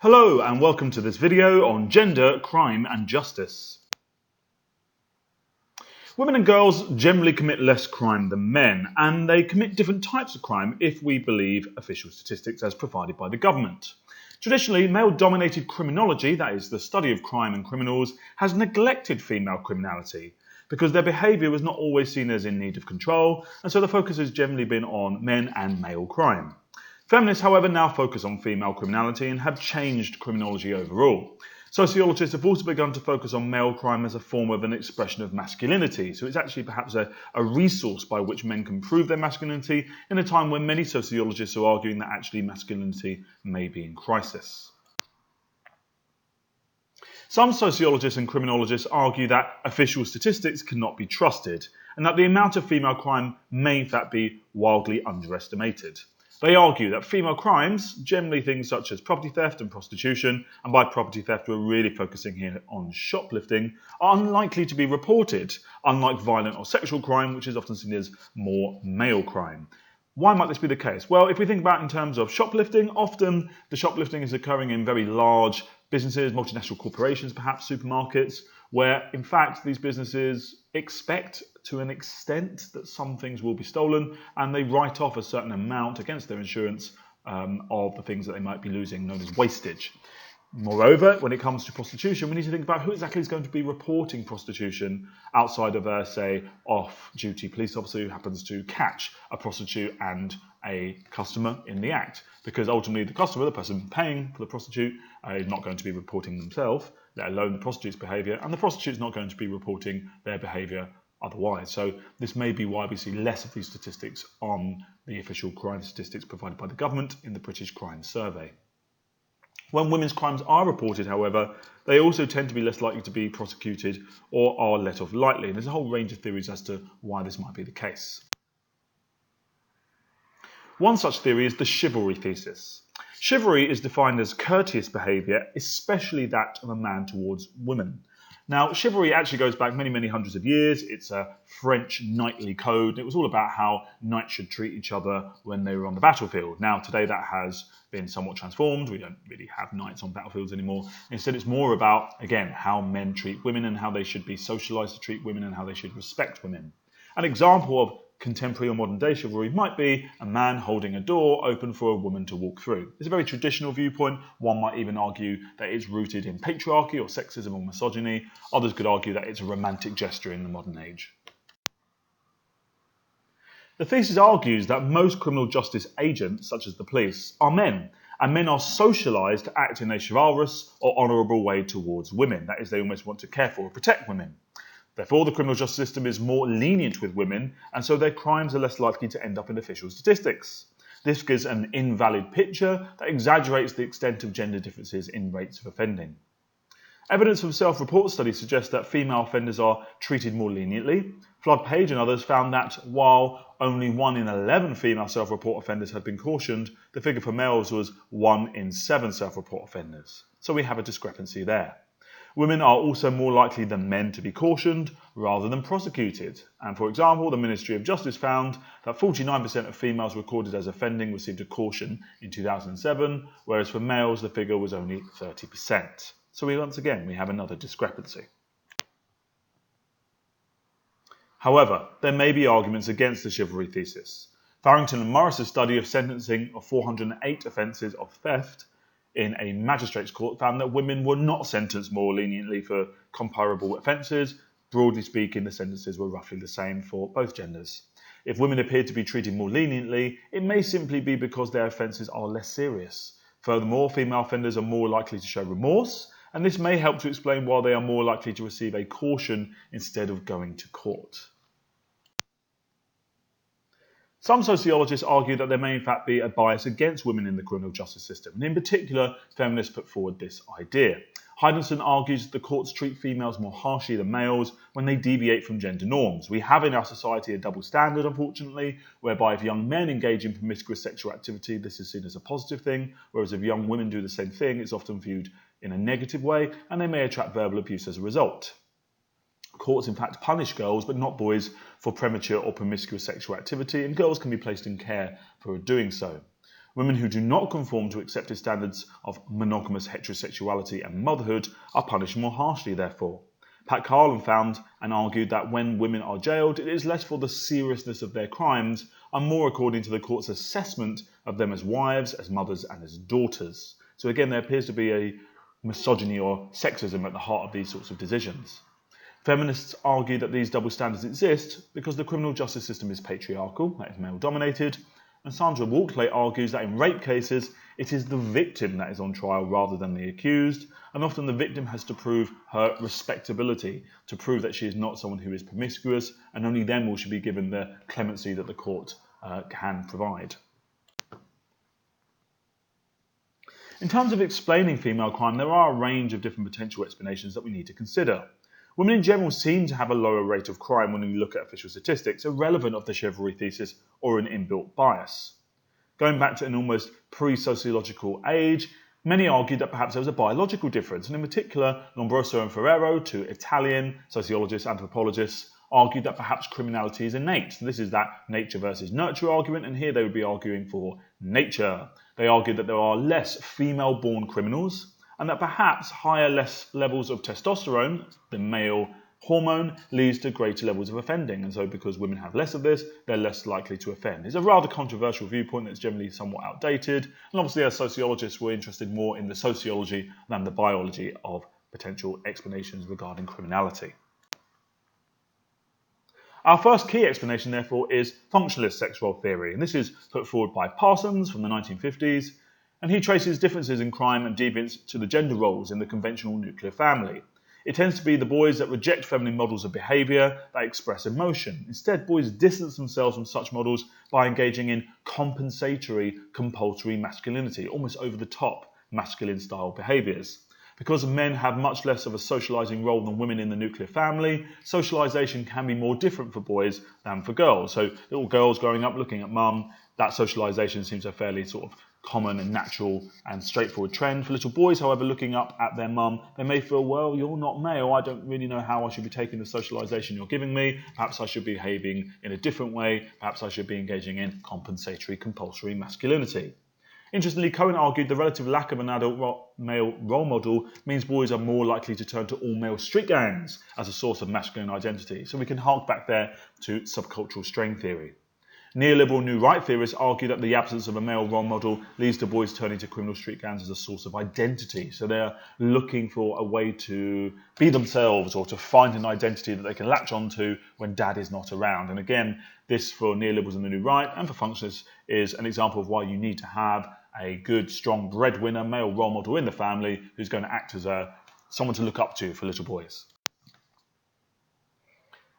Hello and welcome to this video on gender, crime and justice. Women and girls generally commit less crime than men, and they commit different types of crime if we believe official statistics as provided by the government. Traditionally, male-dominated criminology, that is the study of crime and criminals, has neglected female criminality because their behaviour was not always seen as in need of control, and so the focus has generally been on men and male crime. Feminists, however, now focus on female criminality and have changed criminology overall. Sociologists have also begun to focus on male crime as a form of an expression of masculinity, so it's actually perhaps a resource by which men can prove their masculinity in a time when many sociologists are arguing that actually masculinity may be in crisis. Some sociologists and criminologists argue that official statistics cannot be trusted, and that the amount of female crime may in fact be wildly underestimated. They argue that female crimes, generally things such as property theft and prostitution, and by property theft we're really focusing here on shoplifting, are unlikely to be reported, unlike violent or sexual crime, which is often seen as more male crime. Why might this be the case? Well, if we think about it in terms of shoplifting, often the shoplifting is occurring in very large businesses, multinational corporations, perhaps supermarkets, where in fact these businesses expect to an extent that some things will be stolen, and they write off a certain amount against their insurance of the things that they might be losing, known as wastage. Moreover, when it comes to prostitution, we need to think about who exactly is going to be reporting prostitution outside of a, say, off-duty police officer who happens to catch a prostitute and a customer in the act. Because ultimately the customer, the person paying for the prostitute, is not going to be reporting themselves, let alone the prostitute's behaviour, and the prostitute's not going to be reporting their behaviour otherwise. So this may be why we see less of these statistics on the official crime statistics provided by the government in the British Crime Survey. When women's crimes are reported, however, they also tend to be less likely to be prosecuted or are let off lightly. And there's a whole range of theories as to why this might be the case. One such theory is the chivalry thesis. Chivalry is defined as courteous behaviour, especially that of a man towards women. Now, chivalry actually goes back many, many hundreds of years. It's a French knightly code. It was all about how knights should treat each other when they were on the battlefield. Now, today that has been somewhat transformed. We don't really have knights on battlefields anymore. Instead, it's more about, again, how men treat women and how they should be socialised to treat women and how they should respect women. An example of contemporary or modern day chivalry might be a man holding a door open for a woman to walk through. It's a very traditional viewpoint. One might even argue that it's rooted in patriarchy or sexism or misogyny. Others could argue that it's a romantic gesture in the modern age. The thesis argues that most criminal justice agents, such as the police, are men, and men are socialised to act in a chivalrous or honourable way towards women. That is, they almost want to care for or protect women. Therefore, the criminal justice system is more lenient with women, and so their crimes are less likely to end up in official statistics. This gives an invalid picture that exaggerates the extent of gender differences in rates of offending. Evidence from self-report studies suggests that female offenders are treated more leniently. Flood Page and others found that while only 1 in 11 female self-report offenders had been cautioned, the figure for males was 1 in 7 self-report offenders. So we have a discrepancy there. Women are also more likely than men to be cautioned rather than prosecuted. And for example, the Ministry of Justice found that 49% of females recorded as offending received a caution in 2007, whereas for males the figure was only 30%. So once again, we have another discrepancy. However, there may be arguments against the chivalry thesis. Farrington and Morris's study of sentencing of 408 offences of theft in a magistrates' court found that women were not sentenced more leniently for comparable offences. Broadly speaking, the sentences were roughly the same for both genders. If women appear to be treated more leniently, it may simply be because their offences are less serious. Furthermore, female offenders are more likely to show remorse, and this may help to explain why they are more likely to receive a caution instead of going to court. Some sociologists argue that there may in fact be a bias against women in the criminal justice system, and in particular, feminists put forward this idea. Heidensohn argues that the courts treat females more harshly than males when they deviate from gender norms. We have in our society a double standard, unfortunately, whereby if young men engage in promiscuous sexual activity, this is seen as a positive thing, whereas if young women do the same thing, it's often viewed in a negative way, and they may attract verbal abuse as a result. Courts in fact punish girls but not boys for premature or promiscuous sexual activity, and girls can be placed in care for doing so. Women who do not conform to accepted standards of monogamous heterosexuality and motherhood are punished more harshly, therefore. Carlen found and argued that when women are jailed, it is less for the seriousness of their crimes and more according to the court's assessment of them as wives, as mothers, and as daughters. So again, there appears to be a misogyny or sexism at the heart of these sorts of decisions. Feminists argue that these double standards exist because the criminal justice system is patriarchal, that is male-dominated, and Sandra Walkley argues that in rape cases, it is the victim that is on trial rather than the accused, and often the victim has to prove her respectability, to prove that she is not someone who is promiscuous, and only then will she be given the clemency that the court can provide. In terms of explaining female crime, there are a range of different potential explanations that we need to consider. Women in general seem to have a lower rate of crime when we look at official statistics, irrelevant of the chivalry thesis or an inbuilt bias. Going back to an almost pre-sociological age, many argued that perhaps there was a biological difference, and in particular, Lombroso and Ferrero, two Italian sociologists, anthropologists, argued that perhaps criminality is innate. So this is that nature versus nurture argument, and here they would be arguing for nature. They argued that there are less female-born criminals, and that perhaps higher levels of testosterone, the male hormone, leads to greater levels of offending. And so because women have less of this, they're less likely to offend. It's a rather controversial viewpoint that's generally somewhat outdated. And obviously as sociologists, we're interested more in the sociology than the biology of potential explanations regarding criminality. Our first key explanation, therefore, is functionalist sex role theory. And this is put forward by Parsons from the 1950s. And he traces differences in crime and deviance to the gender roles in the conventional nuclear family. It tends to be the boys that reject feminine models of behaviour that express emotion. Instead, boys distance themselves from such models by engaging in compensatory, compulsory masculinity, almost over-the-top masculine-style behaviours. Because men have much less of a socialising role than women in the nuclear family, socialisation can be more different for boys than for girls. So little girls growing up looking at mum, that socialisation seems a fairly sort of common and natural and straightforward trend. For little boys, however, looking up at their mum, they may feel, well, you're not male, I don't really know how I should be taking the socialisation you're giving me, perhaps I should be behaving in a different way, perhaps I should be engaging in compensatory, compulsory masculinity. Interestingly, Cohen argued the relative lack of an adult male role model means boys are more likely to turn to all-male street gangs as a source of masculine identity. So we can hark back there to subcultural strain theory. Neoliberal New Right theorists argue that the absence of a male role model leads to boys turning to criminal street gangs as a source of identity. So they're looking for a way to be themselves or to find an identity that they can latch onto when dad is not around. And again, this for neoliberals and the New Right and for functionalists is an example of why you need to have a good, strong breadwinner, male role model in the family who's going to act as someone to look up to for little boys.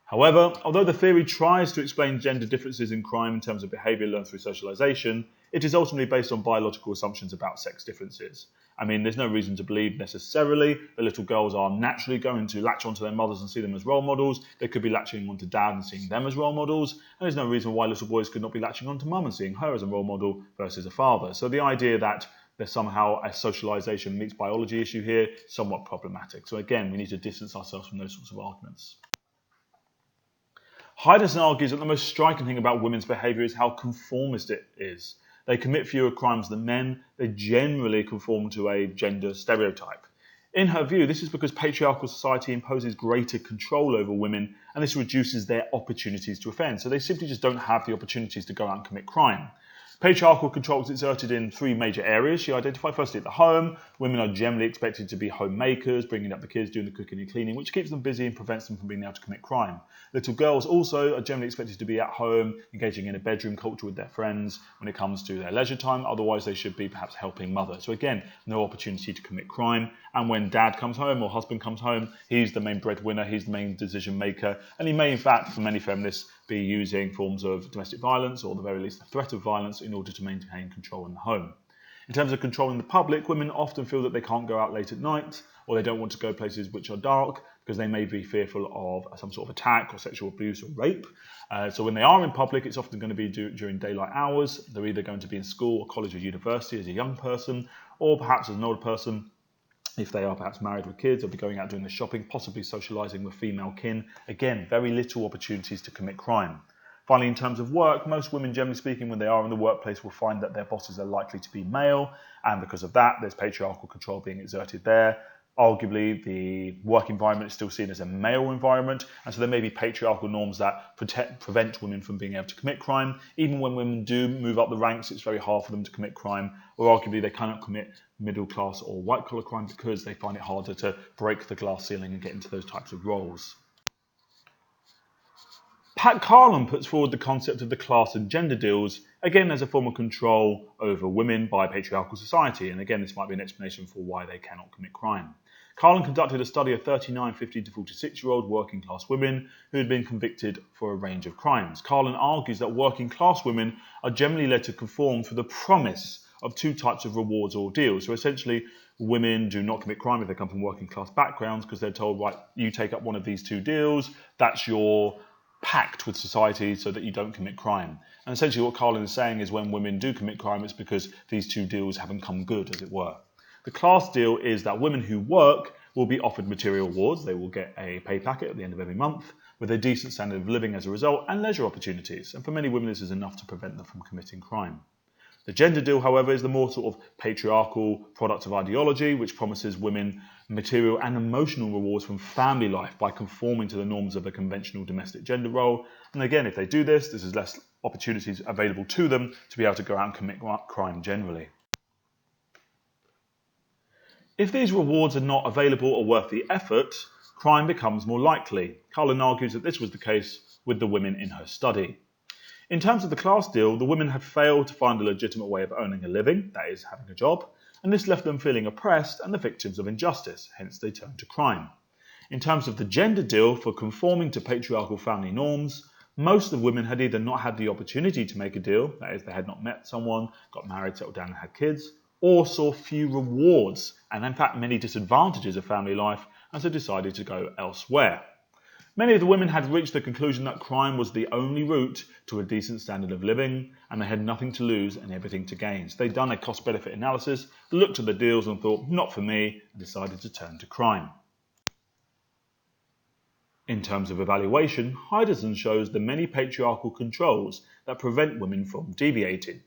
However, although the theory tries to explain gender differences in crime in terms of behaviour learned through socialisation, it is ultimately based on biological assumptions about sex differences. I mean, there's no reason to believe necessarily that little girls are naturally going to latch onto their mothers and see them as role models. They could be latching onto dad and seeing them as role models. And there's no reason why little boys could not be latching onto mum and seeing her as a role model versus a father. So the idea that there's somehow a socialisation meets biology issue here is somewhat problematic. So again, we need to distance ourselves from those sorts of arguments. Heidensohn argues that the most striking thing about women's behaviour is how conformist it is. They commit fewer crimes than men. They generally conform to a gender stereotype. In her view, this is because patriarchal society imposes greater control over women, and this reduces their opportunities to offend. So they simply just don't have the opportunities to go out and commit crime. Patriarchal control is exerted in three major areas. She identified firstly at the home. Women are generally expected to be homemakers, bringing up the kids, doing the cooking and cleaning, which keeps them busy and prevents them from being able to commit crime. Little girls also are generally expected to be at home, engaging in a bedroom culture with their friends when it comes to their leisure time. Otherwise, they should be perhaps helping mother. So again, no opportunity to commit crime. And when dad comes home or husband comes home, he's the main breadwinner, he's the main decision maker. And he may, in fact, for many feminists, be using forms of domestic violence or at the very least the threat of violence in order to maintain control in the home. In terms of controlling the public, women often feel that they can't go out late at night or they don't want to go places which are dark because they may be fearful of some sort of attack or sexual abuse or rape. So when they are in public, it's often going to be during daylight hours. They're either going to be in school or college or university as a young person, or perhaps as an older person. If they are perhaps married with kids, they'll be going out doing the shopping, possibly socialising with female kin. Again, very little opportunities to commit crime. Finally, in terms of work, most women, generally speaking, when they are in the workplace, will find that their bosses are likely to be male, and because of that, there's patriarchal control being exerted there. Arguably, the work environment is still seen as a male environment, and so there may be patriarchal norms that prevent women from being able to commit crime. Even when women do move up the ranks, it's very hard for them to commit crime, or arguably they cannot commit middle class or white collar crime because they find it harder to break the glass ceiling and get into those types of roles. Carlen puts forward the concept of the class and gender deals, again as a form of control over women by patriarchal society, and again this might be an explanation for why they cannot commit crime. Carlen conducted a study of 39 50 to 46-year-old working class women who had been convicted for a range of crimes. Carlen argues that working class women are generally led to conform for the promise of two types of rewards or deals. So essentially, women do not commit crime if they come from working class backgrounds because they're told, right, you take up one of these two deals, that's your pact with society so that you don't commit crime. And essentially what Carlen is saying is when women do commit crime, it's because these two deals haven't come good, as it were. The class deal is that women who work will be offered material rewards. They will get a pay packet at the end of every month with a decent standard of living as a result and leisure opportunities. And for many women, this is enough to prevent them from committing crime. The gender deal, however, is the more sort of patriarchal product of ideology, which promises women material and emotional rewards from family life by conforming to the norms of a conventional domestic gender role. And again, if they do this, there's less opportunities available to them to be able to go out and commit crime generally. If these rewards are not available or worth the effort, crime becomes more likely. Carlen argues that this was the case with the women in her study. In terms of the class deal, the women had failed to find a legitimate way of earning a living, that is, having a job, and this left them feeling oppressed and the victims of injustice, hence they turned to crime. In terms of the gender deal for conforming to patriarchal family norms, most of the women had either not had the opportunity to make a deal, that is, they had not met someone, got married, settled down and had kids, or saw few rewards and in fact many disadvantages of family life and so decided to go elsewhere. Many of the women had reached the conclusion that crime was the only route to a decent standard of living and they had nothing to lose and everything to gain. So they'd done a cost-benefit analysis, looked at the deals and thought, not for me, and decided to turn to crime. In terms of evaluation, Heidensohn shows the many patriarchal controls that prevent women from deviating,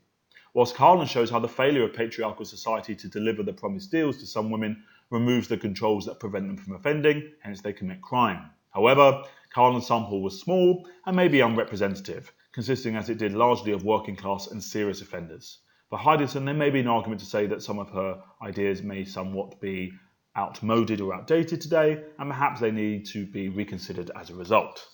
whilst Carlen shows how the failure of patriarchal society to deliver the promised deals to some women removes the controls that prevent them from offending, hence they commit crime. However, Carlen's sample was small and maybe unrepresentative, consisting as it did largely of working class and serious offenders. For Heidensohn, there may be an argument to say that some of her ideas may somewhat be outmoded or outdated today, and perhaps they need to be reconsidered as a result.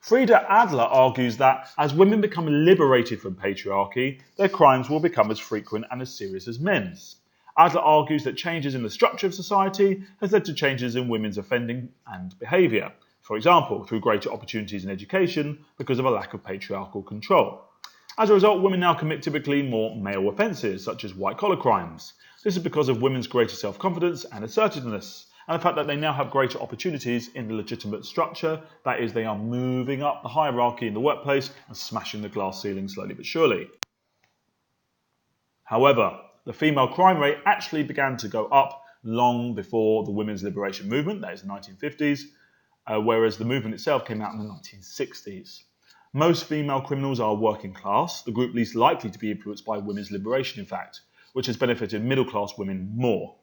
Frieda Adler argues that as women become liberated from patriarchy, their crimes will become as frequent and as serious as men's. Adler argues that changes in the structure of society has led to changes in women's offending and behaviour, for example, through greater opportunities in education because of a lack of patriarchal control. As a result, women now commit typically more male offences, such as white-collar crimes. This is because of women's greater self-confidence and assertiveness, and the fact that they now have greater opportunities in the legitimate structure, that is, they are moving up the hierarchy in the workplace and smashing the glass ceiling slowly but surely. However, the female crime rate actually began to go up long before the women's liberation movement, that is the 1950s, whereas the movement itself came out in the 1960s. Most female criminals are working class, the group least likely to be influenced by women's liberation, in fact, which has benefited middle-class women more.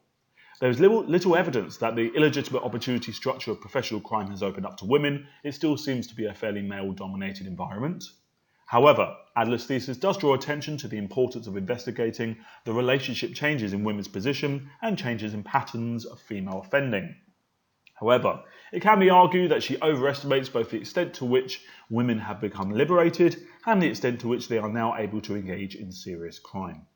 There is little evidence that the illegitimate opportunity structure of professional crime has opened up to women. It still seems to be a fairly male-dominated environment. However, Adler's thesis does draw attention to the importance of investigating the relationship changes in women's position and changes in patterns of female offending. However, it can be argued that she overestimates both the extent to which women have become liberated and the extent to which they are now able to engage in serious crime.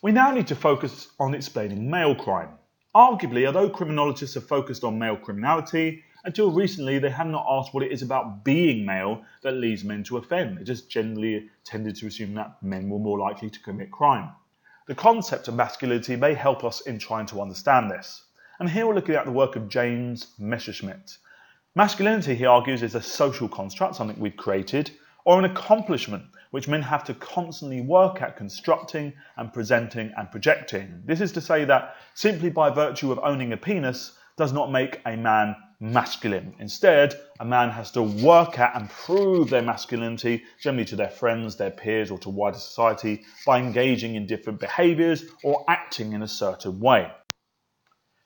We now need to focus on explaining male crime. Arguably, although criminologists have focused on male criminality, until recently they have not asked what it is about being male that leads men to offend. They just generally tended to assume that men were more likely to commit crime. The concept of masculinity may help us in trying to understand this. And here we're looking at the work of James Messerschmitt. Masculinity, he argues, is a social construct, something we've created, or an accomplishment which men have to constantly work at constructing and presenting and projecting. This is to say that simply by virtue of owning a penis, does not make a man masculine. Instead, a man has to work at and prove their masculinity, generally to their friends, their peers, or to wider society, by engaging in different behaviours or acting in a certain way.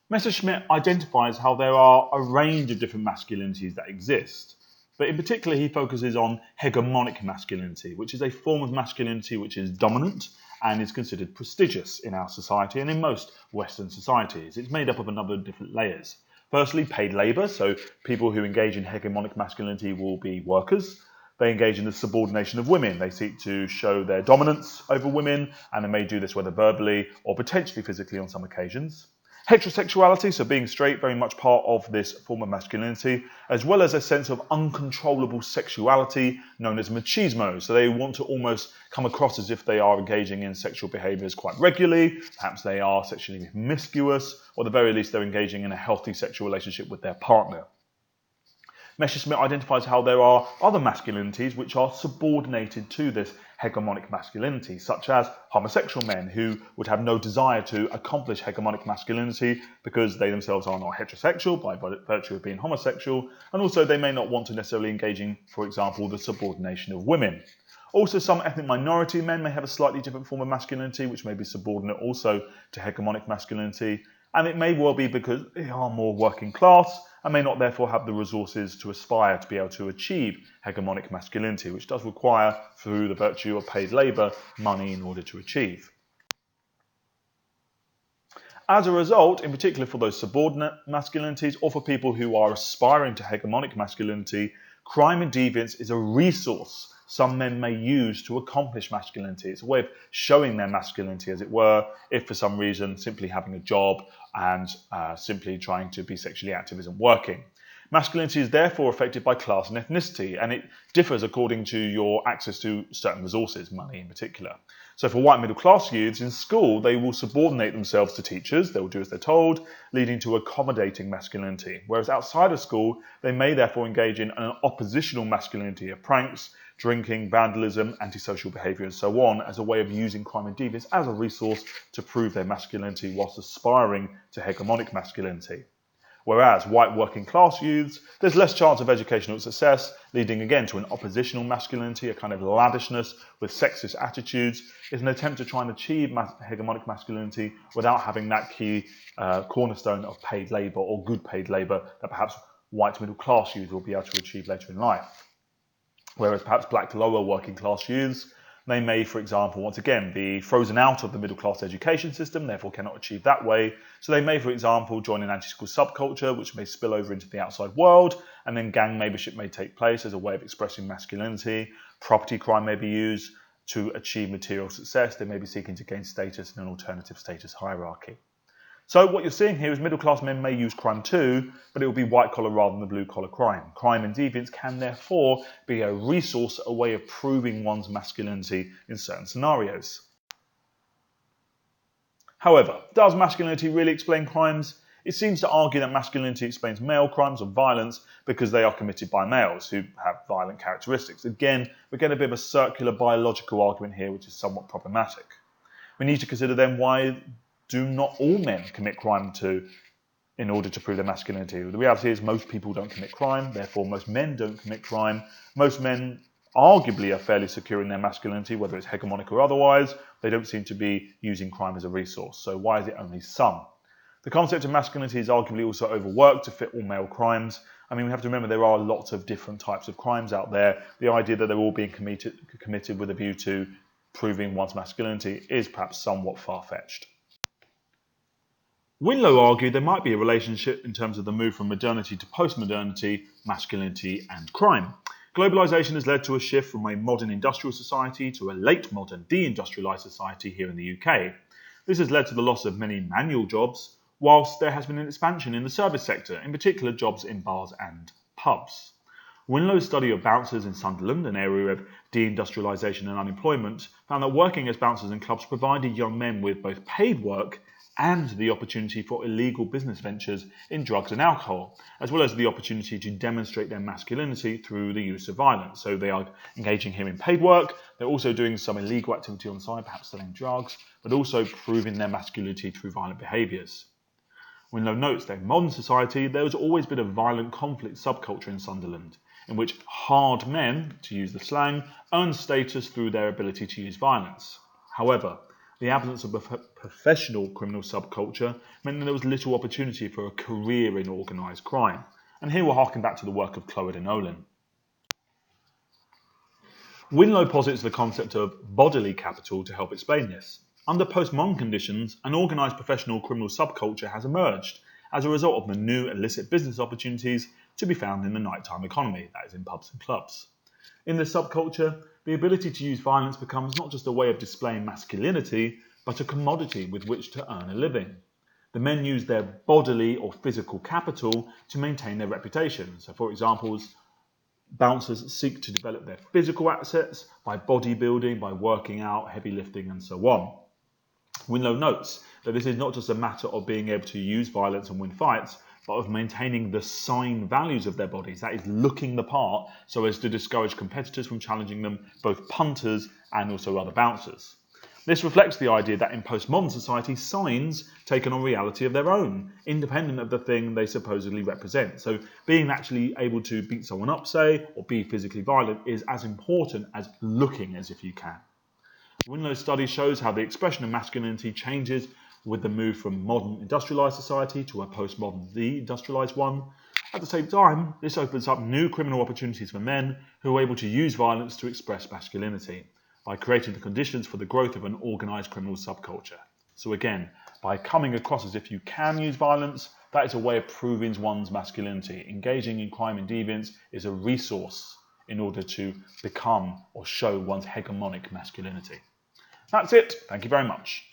Messerschmitt identifies how there are a range of different masculinities that exist, but in particular he focuses on hegemonic masculinity, which is a form of masculinity which is dominant and is considered prestigious in our society and in most Western societies. It's made up of a number of different layers. Firstly, paid labour, so people who engage in hegemonic masculinity will be workers. They engage in the subordination of women. They seek to show their dominance over women, and they may do this whether verbally or potentially physically on some occasions. Heterosexuality, so being straight, very much part of this form of masculinity, as well as a sense of uncontrollable sexuality known as machismo. So they want to almost come across as if they are engaging in sexual behaviours quite regularly. Perhaps they are sexually promiscuous, or at the very least they're engaging in a healthy sexual relationship with their partner. Messerschmitt identifies how there are other masculinities which are subordinated to this hegemonic masculinity, such as homosexual men who would have no desire to accomplish hegemonic masculinity because they themselves are not heterosexual by virtue of being homosexual, and also they may not want to necessarily engage in, for example, the subordination of women. Also, some ethnic minority men may have a slightly different form of masculinity which may be subordinate also to hegemonic masculinity, and it may well be because they are more working class and may not therefore have the resources to aspire to be able to achieve hegemonic masculinity, which does require, through the virtue of paid labour, money in order to achieve. As a result, in particular for those subordinate masculinities or for people who are aspiring to hegemonic masculinity, crime and deviance is a resource some men may use to accomplish masculinity. It's a way of showing their masculinity, as it were, if for some reason simply having a job and simply trying to be sexually active isn't working. Masculinity is therefore affected by class and ethnicity, and it differs according to your access to certain resources, money in particular. So for white middle class youths in school, they will subordinate themselves to teachers, they will do as they're told, leading to accommodating masculinity. Whereas outside of school, they may therefore engage in an oppositional masculinity of pranks, drinking, vandalism, antisocial behaviour and so on, as a way of using crime and deviance as a resource to prove their masculinity whilst aspiring to hegemonic masculinity. Whereas white working class youths, there's less chance of educational success, leading again to an oppositional masculinity, a kind of laddishness with sexist attitudes. It's an attempt to try and achieve hegemonic masculinity without having that key cornerstone of paid labour or good paid labour that perhaps white middle class youths will be able to achieve later in life. Whereas perhaps black lower working class youths, they may, for example, once again, be frozen out of the middle class education system, therefore cannot achieve that way. So they may, for example, join an anti-school subculture, which may spill over into the outside world, and then gang membership may take place as a way of expressing masculinity. Property crime may be used to achieve material success. They may be seeking to gain status in an alternative status hierarchy. So what you're seeing here is middle-class men may use crime too, but it will be white-collar rather than blue-collar crime. Crime and deviance can therefore be a resource, a way of proving one's masculinity in certain scenarios. However, does masculinity really explain crimes? It seems to argue that masculinity explains male crimes or violence because they are committed by males who have violent characteristics. Again, we're getting a bit of a circular biological argument here, which is somewhat problematic. We need to consider then why do not all men commit crime in order to prove their masculinity? The reality is most people don't commit crime, therefore most men don't commit crime. Most men arguably are fairly secure in their masculinity, whether it's hegemonic or otherwise. They don't seem to be using crime as a resource. So why is it only some? The concept of masculinity is arguably also overworked to fit all male crimes. I mean, we have to remember there are lots of different types of crimes out there. The idea that they're all being committed with a view to proving one's masculinity is perhaps somewhat far-fetched. Winlow argued there might be a relationship in terms of the move from modernity to postmodernity, masculinity and crime. Globalization has led to a shift from a modern industrial society to a late modern deindustrialized society here in the UK. This has led to the loss of many manual jobs, whilst there has been an expansion in the service sector, in particular jobs in bars and pubs. Winlow's study of bouncers in Sunderland, an area of deindustrialization and unemployment, found that working as bouncers in clubs provided young men with both paid work and the opportunity for illegal business ventures in drugs and alcohol, as well as the opportunity to demonstrate their masculinity through the use of violence. So they are engaging here in paid work, they're also doing some illegal activity on the side, perhaps selling drugs, but also proving their masculinity through violent behaviours. Winlow notes that in modern society there has always been a violent conflict subculture in Sunderland, in which hard men, to use the slang, earn status through their ability to use violence. However, the absence of a professional criminal subculture meant that there was little opportunity for a career in organised crime. And here we'll harken back to the work of Cloward and Olin. Winlow posits the concept of bodily capital to help explain this. Under postmodern conditions, an organised professional criminal subculture has emerged as a result of the new illicit business opportunities to be found in the nighttime economy, that is in pubs and clubs. In this subculture, the ability to use violence becomes not just a way of displaying masculinity, but a commodity with which to earn a living. The men use their bodily or physical capital to maintain their reputation. So for example, bouncers seek to develop their physical assets by bodybuilding, by working out, heavy lifting and so on. Winlow notes that this is not just a matter of being able to use violence and win fights, but of maintaining the sign values of their bodies, that is looking the part so as to discourage competitors from challenging them, both punters and also other bouncers. This reflects the idea that in postmodern society, signs take on a reality of their own, independent of the thing they supposedly represent. So being actually able to beat someone up, say, or be physically violent is as important as looking as if you can. Winlow's study shows how the expression of masculinity changes with the move from modern industrialised society to a postmodern de-industrialised one. At the same time, this opens up new criminal opportunities for men who are able to use violence to express masculinity, by creating the conditions for the growth of an organised criminal subculture. So again, by coming across as if you can use violence, that is a way of proving one's masculinity. Engaging in crime and deviance is a resource in order to become or show one's hegemonic masculinity. That's it. Thank you very much.